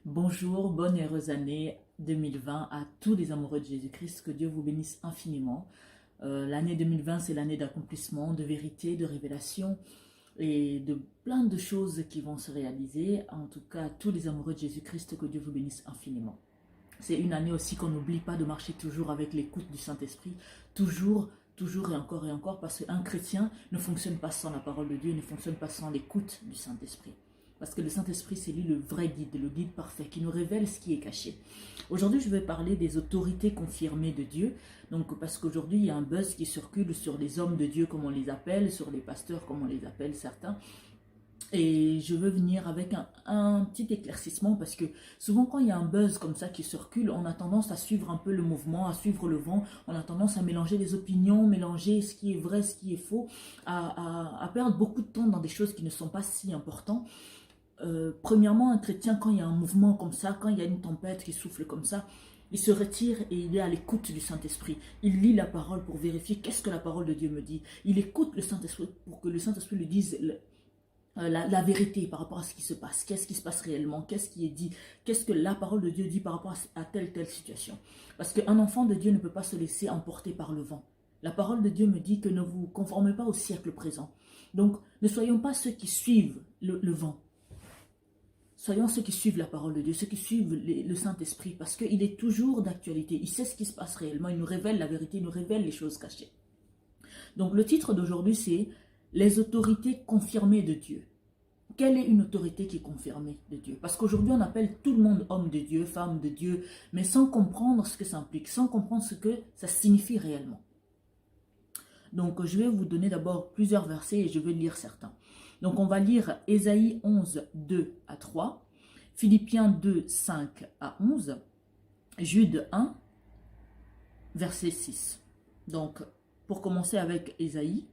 Bonjour, bonne et heureuse année 2020 à tous les amoureux de Jésus-Christ. Que Dieu vous bénisse infiniment. L'année 2020, c'est l'année d'accomplissement, de vérité, de révélation et de plein de choses qui vont se réaliser. En tout cas, tous les amoureux de Jésus-Christ, que Dieu vous bénisse infiniment. C'est une année aussi qu'on n'oublie pas de marcher toujours avec l'écoute du Saint-Esprit, toujours et encore, parce qu'un chrétien ne fonctionne pas sans la parole de Dieu, ne fonctionne pas sans l'écoute du Saint-Esprit. Parce que le Saint-Esprit, c'est lui le vrai guide, le guide parfait, qui nous révèle ce qui est caché. Aujourd'hui, je vais parler des autorités confirmées de Dieu. Donc, parce qu'aujourd'hui, il y a un buzz qui circule sur les hommes de Dieu, comme on les appelle, sur les pasteurs, comme on les appelle certains. Et je veux venir avec un petit éclaircissement parce que souvent quand il y a un buzz comme ça qui circule, on a tendance à suivre un peu le mouvement, à suivre le vent, on a tendance à mélanger les opinions, mélanger ce qui est vrai, ce qui est faux, à perdre beaucoup de temps dans des choses qui ne sont pas si importantes. Premièrement, un chrétien, quand il y a un mouvement comme ça, quand il y a une tempête qui souffle comme ça, il se retire et il est à l'écoute du Saint-Esprit. Il lit la parole pour vérifier qu'est-ce que la parole de Dieu me dit. Il écoute le Saint-Esprit pour que le Saint-Esprit lui dise la vérité par rapport à ce qui se passe, qu'est-ce qui se passe réellement, qu'est-ce qui est dit, qu'est-ce que la parole de Dieu dit par rapport à telle situation. Parce qu'un enfant de Dieu ne peut pas se laisser emporter par le vent. La parole de Dieu me dit que ne vous conformez pas au siècle présent. Donc, ne soyons pas ceux qui suivent le vent. Soyons ceux qui suivent la parole de Dieu, ceux qui suivent le Saint-Esprit, parce qu'il est toujours d'actualité. Il sait ce qui se passe réellement, il nous révèle la vérité, il nous révèle les choses cachées. Donc, le titre d'aujourd'hui, c'est les autorités confirmées de Dieu. Quelle est une autorité qui est confirmée de Dieu? Parce qu'aujourd'hui, on appelle tout le monde homme de Dieu, femme de Dieu, mais sans comprendre ce que ça implique, sans comprendre ce que ça signifie réellement. Donc, je vais vous donner d'abord plusieurs versets et je vais lire certains. Donc, on va lire Ésaïe 11, 2 à 3, Philippiens 2, 5 à 11, Jude 1, verset 6. Donc, pour commencer avec Ésaïe,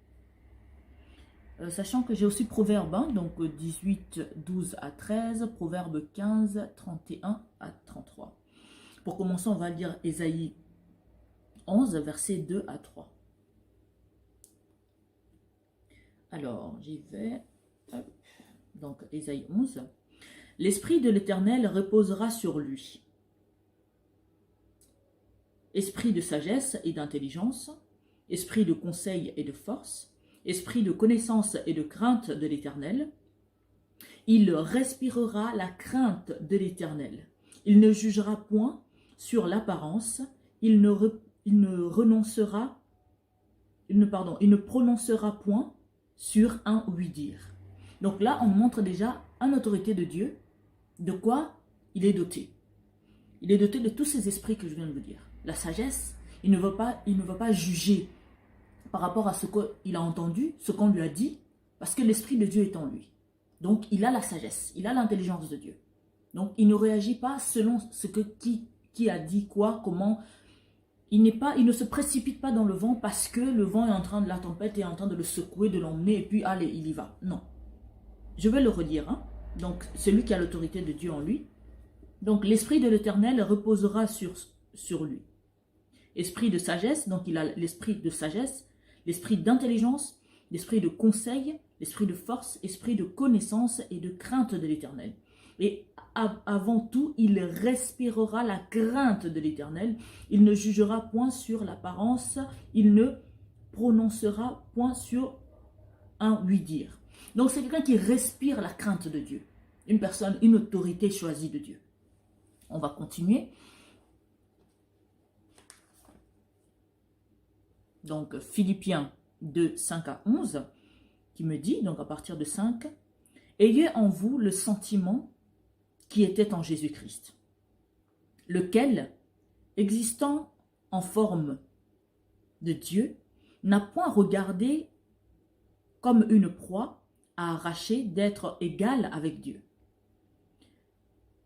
sachant que j'ai aussi Proverbe, donc 18, 12 à 13, Proverbe 15, 31 à 33. Pour commencer, on va lire Ésaïe 11, versets 2 à 3. Alors, j'y vais. Donc, Ésaïe 11. L'Esprit de l'Éternel reposera sur lui. Esprit de sagesse et d'intelligence, esprit de conseil et de force, esprit de connaissance et de crainte de l'Éternel. Il respirera la crainte de l'Éternel. Il ne jugera point sur l'apparence, il ne prononcera point sur un oui-dire. Donc là, on montre déjà une autorité de Dieu, de quoi il est doté. Il est doté de tous ces esprits que je viens de vous dire. La sagesse, il ne veut pas juger par rapport à ce qu'il a entendu, ce qu'on lui a dit, parce que l'Esprit de Dieu est en lui. Donc, il a la sagesse, il a l'intelligence de Dieu. Donc, il ne réagit pas selon ce que qui a dit quoi, comment. Il ne se précipite pas dans le vent parce que le vent est en train de la tempête est en train de le secouer, de l'emmener, et puis, allez, il y va. Non. Je vais le redire. Donc, celui qui a l'autorité de Dieu en lui. Donc, l'Esprit de l'Éternel reposera sur lui. Esprit de sagesse, donc il a l'esprit de sagesse, l'esprit d'intelligence, l'esprit de conseil, l'esprit de force, esprit de connaissance et de crainte de l'Éternel. Et avant tout, il respirera la crainte de l'Éternel. Il ne jugera point sur l'apparence, il ne prononcera point sur un oui-dire. Donc c'est quelqu'un qui respire la crainte de Dieu. Une personne, une autorité choisie de Dieu. On va continuer. Donc Philippiens 2, 5 à 11, qui me dit, donc à partir de 5, « Ayez en vous le sentiment qui était en Jésus-Christ, lequel, existant en forme de Dieu, n'a point regardé comme une proie à arracher d'être égal avec Dieu,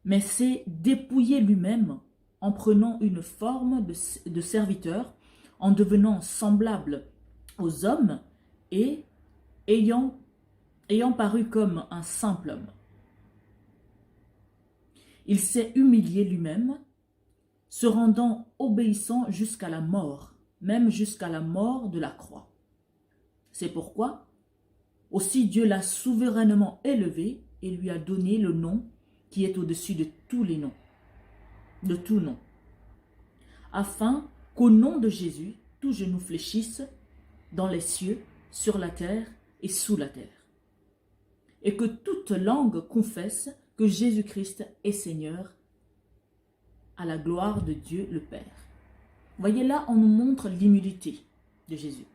mais s'est dépouillé lui-même en prenant une forme de serviteur, en devenant semblable aux hommes et ayant paru comme un simple homme. Il s'est humilié lui-même, se rendant obéissant jusqu'à la mort, même jusqu'à la mort de la croix. C'est pourquoi aussi Dieu l'a souverainement élevé et lui a donné le nom qui est au-dessus de tous les noms, de tout nom, afin qu'au nom de Jésus, tout genou fléchisse dans les cieux, sur la terre et sous la terre, et que toute langue confesse que Jésus-Christ est Seigneur, à la gloire de Dieu le Père. Vous voyez, là, on nous montre l'humilité de Jésus.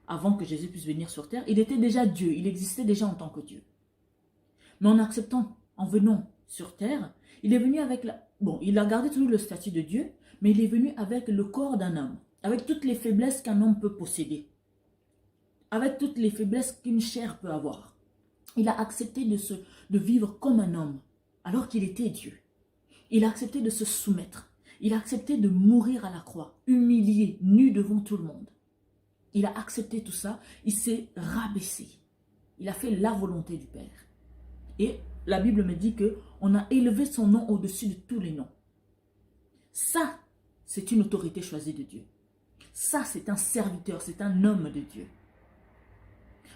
Avant que Jésus puisse venir sur terre, il était déjà Dieu, il existait déjà en tant que Dieu. Mais en acceptant, en venant sur terre, il est venu avec Bon, il a gardé toujours le statut de Dieu, mais il est venu avec le corps d'un homme, avec toutes les faiblesses qu'un homme peut posséder, avec toutes les faiblesses qu'une chair peut avoir. Il a accepté de vivre comme un homme, alors qu'il était Dieu. Il a accepté de se soumettre. Il a accepté de mourir à la croix, humilié, nu devant tout le monde. Il a accepté tout ça, il s'est rabaissé. Il a fait la volonté du Père. Et la Bible me dit qu'on a élevé son nom au-dessus de tous les noms. Ça, c'est une autorité choisie de Dieu. Ça, c'est un serviteur, c'est un homme de Dieu.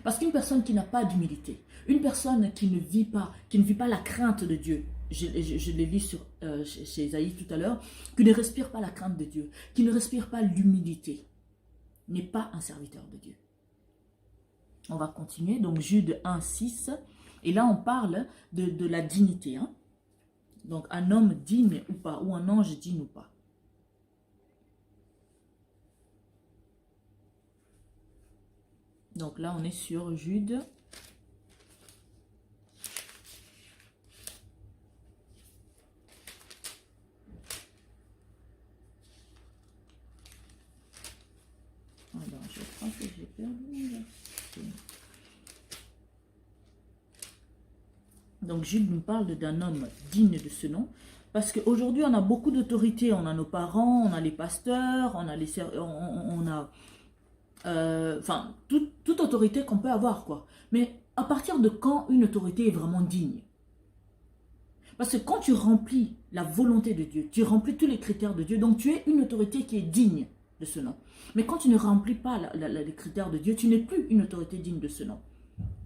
Parce qu'une personne qui n'a pas d'humilité, une personne qui ne vit pas la crainte de Dieu, je l'ai lu chez Isaïe tout à l'heure, qui ne respire pas la crainte de Dieu, qui ne respire pas l'humilité, n'est pas un serviteur de Dieu. On va continuer, donc Jude 1, 6, et là on parle de la dignité. Hein? Donc un homme digne ou pas, ou un ange digne ou pas. Donc là on est sur Jude. Alors je crois que j'ai perdu mon verset. Donc Jude nous parle d'un homme digne de ce nom. Parce qu'aujourd'hui, on a beaucoup d'autorités. On a nos parents, on a les pasteurs, on a enfin, toute autorité qu'on peut avoir, quoi. Mais à partir de quand une autorité est vraiment digne? Parce que quand tu remplis la volonté de Dieu, tu remplis tous les critères de Dieu, donc tu es une autorité qui est digne de ce nom. Mais quand tu ne remplis pas les critères de Dieu, tu n'es plus une autorité digne de ce nom.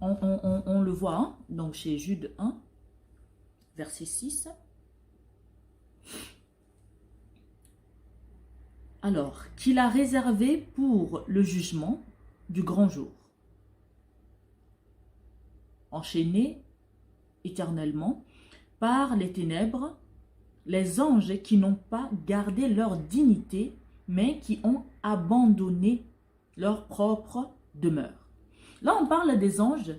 On le voit, hein? Donc chez Jude 1, verset 6. Alors, qu'il a réservé pour le jugement du grand jour, enchaînés éternellement par les ténèbres, les anges qui n'ont pas gardé leur dignité, mais qui ont abandonné leur propre demeure. Là, on parle des anges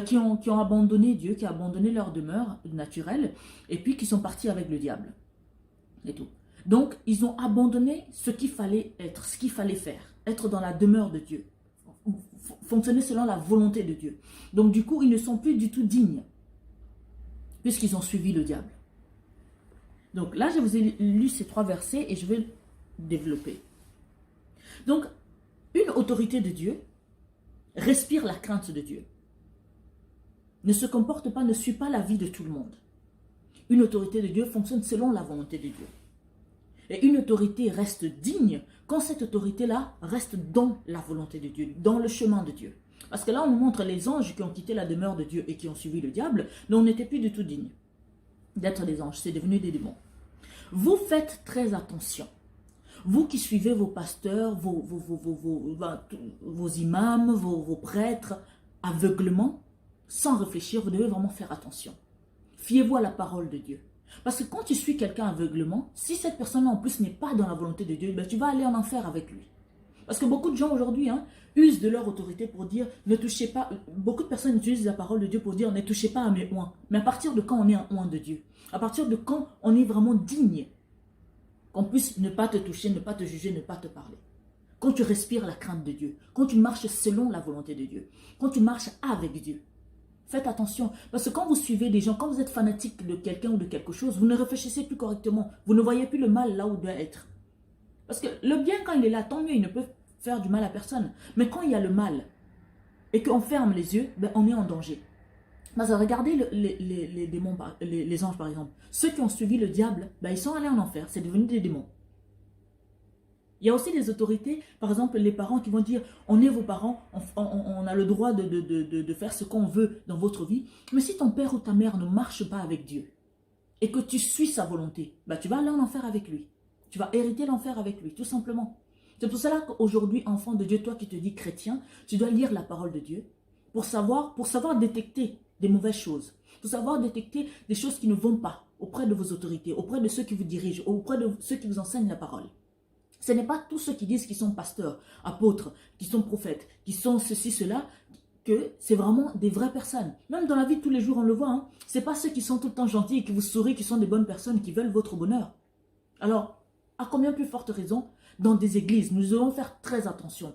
qui ont abandonné Dieu, qui ont abandonné leur demeure naturelle, et puis qui sont partis avec le diable. Et tout. Donc, ils ont abandonné ce qu'il fallait être, ce qu'il fallait faire, être dans la demeure de Dieu, fonctionner selon la volonté de Dieu. Donc, du coup, ils ne sont plus du tout dignes, puisqu'ils ont suivi le diable. Donc, là, je vous ai lu ces 3 versets et je vais développer. Donc, une autorité de Dieu respire la crainte de Dieu, ne se comporte pas, ne suit pas la vie de tout le monde. Une autorité de Dieu fonctionne selon la volonté de Dieu. Et une autorité reste digne quand cette autorité-là reste dans la volonté de Dieu, dans le chemin de Dieu. Parce que là, on nous montre les anges qui ont quitté la demeure de Dieu et qui ont suivi le diable, mais on n'était plus du tout dignes d'être des anges, c'est devenu des démons. Vous faites très attention. Vous qui suivez vos pasteurs, vos imams, vos prêtres, aveuglement, sans réfléchir, vous devez vraiment faire attention. Fiez-vous à la parole de Dieu. Parce que quand tu suis quelqu'un aveuglement, si cette personne-là en plus n'est pas dans la volonté de Dieu, ben tu vas aller en enfer avec lui. Parce que beaucoup de gens aujourd'hui usent de leur autorité pour dire ne touchez pas. Beaucoup de personnes utilisent la parole de Dieu pour dire ne touchez pas à mes oins. Mais à partir de quand on est un oint de Dieu? À partir de quand on est vraiment digne qu'on puisse ne pas te toucher, ne pas te juger, ne pas te parler? Quand tu respires la crainte de Dieu, quand tu marches selon la volonté de Dieu, quand tu marches avec Dieu. Faites attention, parce que quand vous suivez des gens, quand vous êtes fanatique de quelqu'un ou de quelque chose, vous ne réfléchissez plus correctement. Vous ne voyez plus le mal là où il doit être. Parce que le bien, quand il est là, tant mieux, il ne peut faire du mal à personne. Mais quand il y a le mal et qu'on ferme les yeux, ben, on est en danger. Parce que regardez les démons, les anges par exemple. Ceux qui ont suivi le diable, ben, ils sont allés en enfer, c'est devenu des démons. Il y a aussi des autorités, par exemple les parents qui vont dire, on est vos parents, on a le droit de faire ce qu'on veut dans votre vie. Mais si ton père ou ta mère ne marche pas avec Dieu et que tu suis sa volonté, bah, tu vas aller en enfer avec lui. Tu vas hériter l'enfer avec lui, tout simplement. C'est pour cela qu'aujourd'hui, enfant de Dieu, toi qui te dis chrétien, tu dois lire la parole de Dieu pour savoir détecter des mauvaises choses, pour savoir détecter des choses qui ne vont pas auprès de vos autorités, auprès de ceux qui vous dirigent, auprès de ceux qui vous enseignent la parole. Ce n'est pas tous ceux qui disent qu'ils sont pasteurs, apôtres, qui sont prophètes, qui sont ceci, cela, que c'est vraiment des vraies personnes. Même dans la vie de tous les jours, on le voit. Hein. Ce n'est pas ceux qui sont tout le temps gentils et qui vous sourient, qui sont des bonnes personnes, qui veulent votre bonheur. Alors, à combien plus forte raison, dans des églises, nous devons faire très attention.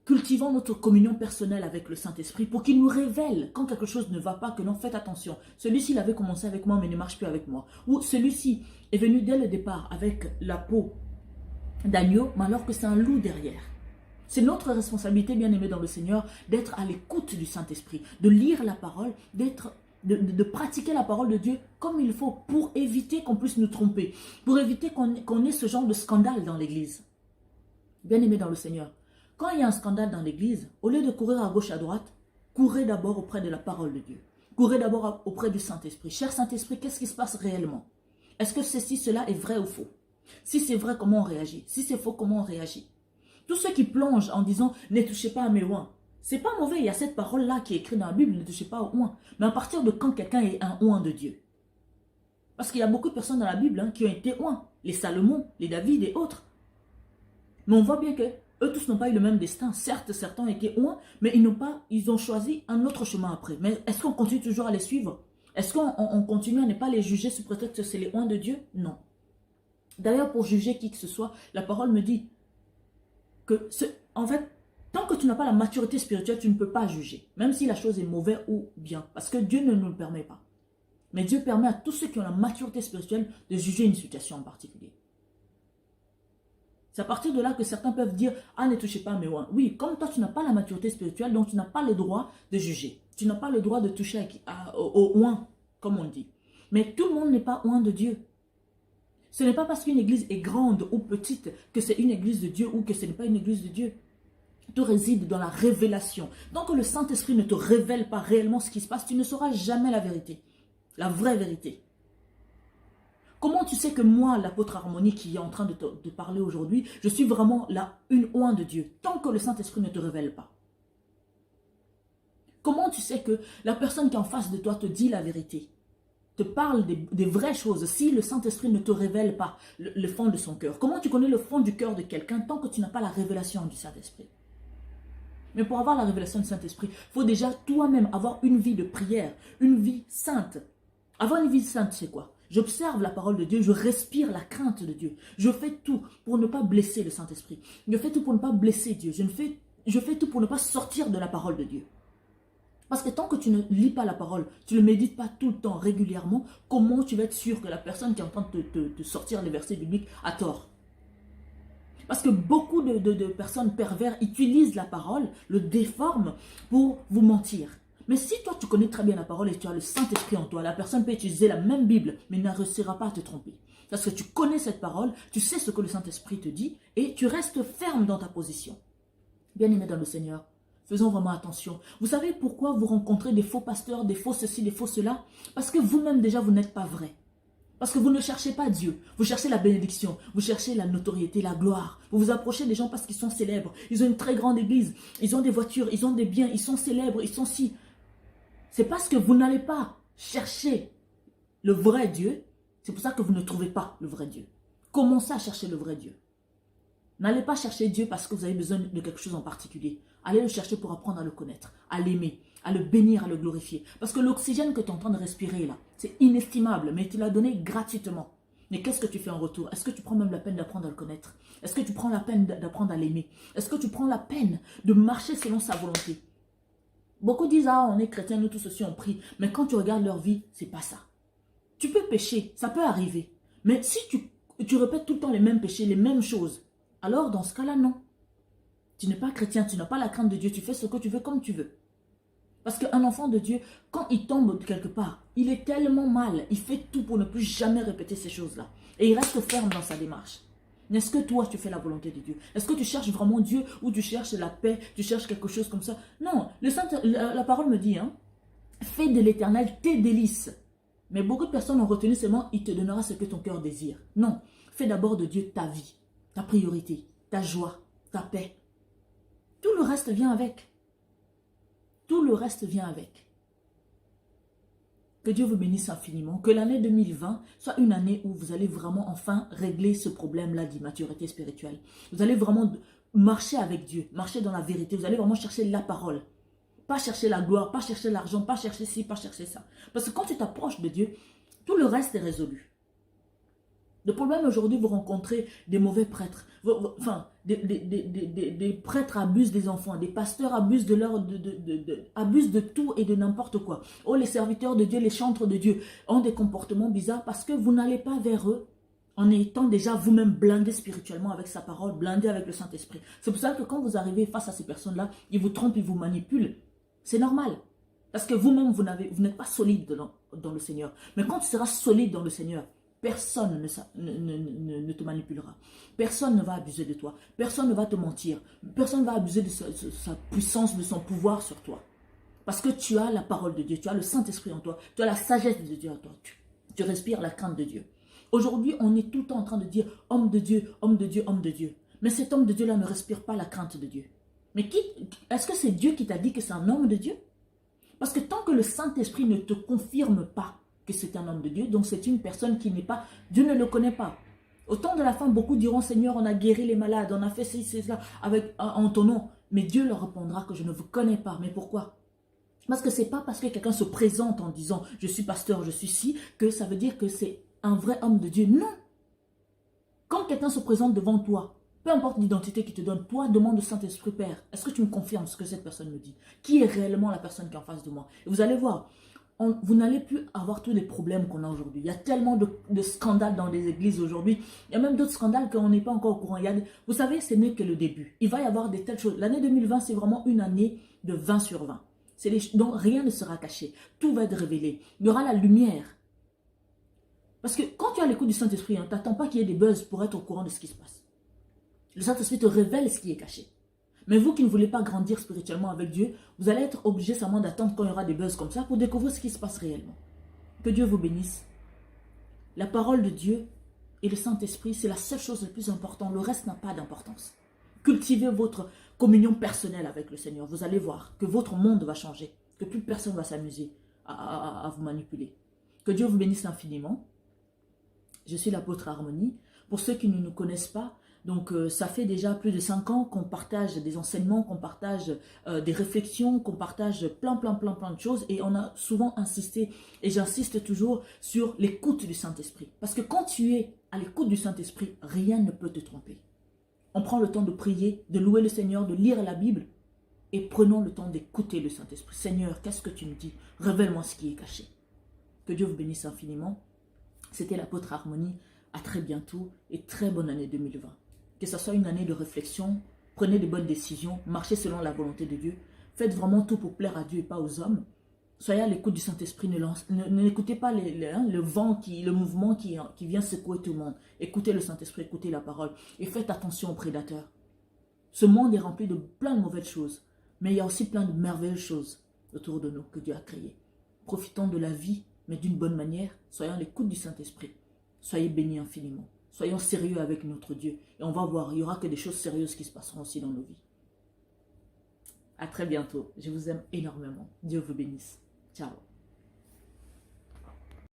Cultivons notre communion personnelle avec le Saint-Esprit pour qu'il nous révèle quand quelque chose ne va pas, que non, faites attention. Celui-ci, il avait commencé avec moi, mais ne marche plus avec moi. Ou celui-ci est venu dès le départ avec la peau d'agneau, mais alors que c'est un loup derrière. C'est notre responsabilité, bien aimés dans le Seigneur, d'être à l'écoute du Saint-Esprit, de lire la parole, de pratiquer la parole de Dieu comme il faut pour éviter qu'on puisse nous tromper, pour éviter qu'on ait ce genre de scandale dans l'église. Bien aimés dans le Seigneur, quand il y a un scandale dans l'église, au lieu de courir à gauche à droite, courez d'abord auprès de la parole de Dieu. Courez d'abord auprès du Saint-Esprit. Cher Saint-Esprit, qu'est-ce qui se passe réellement? Est-ce que cela est vrai ou faux? Si c'est vrai, comment on réagit? Si c'est faux, comment on réagit? Tous ceux qui plongent en disant « ne touchez pas à mes oins », c'est pas mauvais, il y a cette parole-là qui est écrite dans la Bible, « ne touchez pas aux oins ». Mais à partir de quand quelqu'un est un oint de Dieu? Parce qu'il y a beaucoup de personnes dans la Bible qui ont été oints, les Salomon, les David et autres. Mais on voit bien que eux tous n'ont pas eu le même destin. Certes, certains ont été oints, mais ils ont choisi un autre chemin après. Mais est-ce qu'on continue toujours à les suivre? Est-ce qu'on continue à ne pas les juger sous prétexte que c'est les oints de Dieu? Non. D'ailleurs, pour juger qui que ce soit, la parole me dit que, en fait, tant que tu n'as pas la maturité spirituelle, tu ne peux pas juger. Même si la chose est mauvaise ou bien. Parce que Dieu ne nous le permet pas. Mais Dieu permet à tous ceux qui ont la maturité spirituelle de juger une situation en particulier. C'est à partir de là que certains peuvent dire « Ah, ne touchez pas à mes oins ». Oui, comme toi, tu n'as pas la maturité spirituelle, donc tu n'as pas le droit de juger. Tu n'as pas le droit de toucher aux oins, comme on dit. Mais tout le monde n'est pas oint de Dieu. Ce n'est pas parce qu'une église est grande ou petite que c'est une église de Dieu ou que ce n'est pas une église de Dieu. Tout réside dans la révélation. Tant que le Saint-Esprit ne te révèle pas réellement ce qui se passe, tu ne sauras jamais la vérité. La vraie vérité. Comment tu sais que moi, l'apôtre Harmonie qui est en train de te parler aujourd'hui, je suis vraiment une oint de Dieu, tant que le Saint-Esprit ne te révèle pas? Comment tu sais que la personne qui est en face de toi te dit la vérité, te parle des vraies choses, si le Saint-Esprit ne te révèle pas le fond de son cœur? Comment tu connais le fond du cœur de quelqu'un tant que tu n'as pas la révélation du Saint-Esprit? Mais pour avoir la révélation du Saint-Esprit, il faut déjà toi-même avoir une vie de prière, une vie sainte. Avoir une vie sainte, c'est quoi? J'observe la parole de Dieu, je respire la crainte de Dieu. Je fais tout pour ne pas blesser le Saint-Esprit. Je fais tout pour ne pas blesser Dieu. Je fais tout pour ne pas sortir de la parole de Dieu. Parce que tant que tu ne lis pas la parole, tu ne médites pas tout le temps, régulièrement, comment tu vas être sûr que la personne qui est en train de te sortir les versets bibliques a tort? Parce que beaucoup de personnes pervers utilisent la parole, le déforment pour vous mentir. Mais si toi tu connais très bien la parole et tu as le Saint-Esprit en toi, la personne peut utiliser la même Bible, mais ne réussira pas à te tromper. Parce que tu connais cette parole, tu sais ce que le Saint-Esprit te dit et tu restes ferme dans ta position. Bien-aimés dans le Seigneur, faisons vraiment attention. Vous savez pourquoi vous rencontrez des faux pasteurs, des faux ceci, des faux cela? Parce que vous-même déjà vous n'êtes pas vrai. Parce que vous ne cherchez pas Dieu, vous cherchez la bénédiction, vous cherchez la notoriété, la gloire. Vous vous approchez des gens parce qu'ils sont célèbres, ils ont une très grande église, ils ont des voitures, ils ont des biens, ils sont célèbres, ils sont si. C'est parce que vous n'allez pas chercher le vrai Dieu, c'est pour ça que vous ne trouvez pas le vrai Dieu. Commencez à chercher le vrai Dieu. N'allez pas chercher Dieu parce que vous avez besoin de quelque chose en particulier. Allez le chercher pour apprendre à le connaître, à l'aimer, à le bénir, à le glorifier. Parce que l'oxygène que tu es en train de respirer là, c'est inestimable, mais tu l'as donné gratuitement. Mais qu'est-ce que tu fais en retour? Est-ce que tu prends même la peine d'apprendre à le connaître? Est-ce que tu prends la peine d'apprendre à l'aimer? Est-ce que tu prends la peine de marcher selon sa volonté? Beaucoup disent, ah, on est chrétiens, nous tous aussi on prie. Mais quand tu regardes leur vie, c'est pas ça. Tu peux pécher, ça peut arriver. Mais si tu répètes tout le temps les mêmes péchés, les mêmes choses, alors dans ce cas-là, non. Tu n'es pas chrétien, tu n'as pas la crainte de Dieu, tu fais ce que tu veux comme tu veux. Parce qu'un enfant de Dieu, quand il tombe quelque part, il est tellement mal, il fait tout pour ne plus jamais répéter ces choses-là. Et il reste ferme dans sa démarche. Est-ce que toi, tu fais la volonté de Dieu? Est-ce que tu cherches vraiment Dieu ou tu cherches la paix, tu cherches quelque chose comme ça? Non, la parole me dit, hein, fais de l'Éternel tes délices. Mais beaucoup de personnes ont retenu seulement, il te donnera ce que ton cœur désire. Non, fais d'abord de Dieu ta vie, ta priorité, ta joie, ta paix. Tout le reste vient avec. Tout le reste vient avec. Que Dieu vous bénisse infiniment. Que l'année 2020 soit une année où vous allez vraiment enfin régler ce problème-là d'immaturité spirituelle. Vous allez vraiment marcher avec Dieu, marcher dans la vérité. Vous allez vraiment chercher la parole. Pas chercher la gloire, pas chercher l'argent, pas chercher ci, pas chercher ça. Parce que quand tu t'approches de Dieu, tout le reste est résolu. Le problème aujourd'hui, vous rencontrez des mauvais prêtres. Enfin, des prêtres abusent des enfants, des pasteurs abusent abusent de tout et de n'importe quoi. Oh, les serviteurs de Dieu, les chantres de Dieu ont des comportements bizarres parce que vous n'allez pas vers eux en étant déjà vous-même blindé spirituellement avec sa parole, blindé avec le Saint-Esprit. C'est pour ça que quand vous arrivez face à ces personnes-là, ils vous trompent, ils vous manipulent. C'est normal. Parce que vous-même, vous n'êtes pas solide dans le Seigneur. Mais quand tu seras solide dans le Seigneur, personne ne te manipulera. Personne ne va abuser de toi. Personne ne va te mentir. Personne ne va abuser de sa puissance, de son pouvoir sur toi. Parce que tu as la parole de Dieu, tu as le Saint-Esprit en toi, tu as la sagesse de Dieu en toi. Tu respires la crainte de Dieu. Aujourd'hui, on est tout le temps en train de dire homme de Dieu, homme de Dieu, homme de Dieu. Mais cet homme de Dieu-là ne respire pas la crainte de Dieu. Mais est-ce que c'est Dieu qui t'a dit que c'est un homme de Dieu? Parce que tant que le Saint-Esprit ne te confirme pas que c'est un homme de Dieu, donc c'est une personne qui n'est pas, Dieu ne le connaît pas. Au temps de la fin, beaucoup diront, Seigneur, on a guéri les malades, on a fait ceci, cela en ton nom. Mais Dieu leur répondra que je ne vous connais pas. Mais pourquoi? Parce que ce n'est pas parce que quelqu'un se présente en disant, je suis pasteur, je suis ci, que ça veut dire que c'est un vrai homme de Dieu. Non. Quand quelqu'un se présente devant toi, peu importe l'identité qu'il te donne, toi, demande au Saint-Esprit, Père, est-ce que tu me confirmes ce que cette personne me dit? Qui est réellement la personne qui est en face de moi? Et vous allez voir, vous n'allez plus avoir tous les problèmes qu'on a aujourd'hui. Il y a tellement de scandales dans les églises aujourd'hui. Il y a même d'autres scandales qu'on n'est pas encore au courant. Vous savez, ce n'est que le début. Il va y avoir des telles choses. L'année 2020, c'est vraiment une année de 20 sur 20. Donc rien ne sera caché. Tout va être révélé. Il y aura la lumière. Parce que quand tu as l'écoute du Saint-Esprit, tu n'attends pas qu'il y ait des buzz pour être au courant de ce qui se passe. Le Saint-Esprit te révèle ce qui est caché. Mais vous qui ne voulez pas grandir spirituellement avec Dieu, vous allez être obligé seulement d'attendre quand il y aura des buzz comme ça pour découvrir ce qui se passe réellement. Que Dieu vous bénisse. La parole de Dieu et le Saint-Esprit, c'est la seule chose la plus importante. Le reste n'a pas d'importance. Cultivez votre communion personnelle avec le Seigneur. Vous allez voir que votre monde va changer. Que plus personne ne va s'amuser à vous manipuler. Que Dieu vous bénisse infiniment. Je suis l'apôtre Harmonie. Pour ceux qui ne nous connaissent pas, donc ça fait déjà plus de 5 ans qu'on partage des enseignements, qu'on partage des réflexions, qu'on partage plein de choses. Et on a souvent insisté, et j'insiste toujours, sur l'écoute du Saint-Esprit. Parce que quand tu es à l'écoute du Saint-Esprit, rien ne peut te tromper. On prend le temps de prier, de louer le Seigneur, de lire la Bible. Et prenons le temps d'écouter le Saint-Esprit. Seigneur, qu'est-ce que tu me dis? Révèle-moi ce qui est caché. Que Dieu vous bénisse infiniment. C'était l'apôtre Harmonie. À très bientôt et très bonne année 2020. Que ce soit une année de réflexion, prenez de bonnes décisions, marchez selon la volonté de Dieu. Faites vraiment tout pour plaire à Dieu et pas aux hommes. Soyez à l'écoute du Saint-Esprit, n'écoutez pas le vent, le mouvement qui vient secouer tout le monde. Écoutez le Saint-Esprit, écoutez la parole et faites attention aux prédateurs. Ce monde est rempli de plein de mauvaises choses, mais il y a aussi plein de merveilleuses choses autour de nous que Dieu a créées. Profitons de la vie, mais d'une bonne manière, soyons à l'écoute du Saint-Esprit. Soyez bénis infiniment. Soyons sérieux avec notre Dieu. Et on va voir, il n'y aura que des choses sérieuses qui se passeront aussi dans nos vies. À très bientôt. Je vous aime énormément. Dieu vous bénisse. Ciao.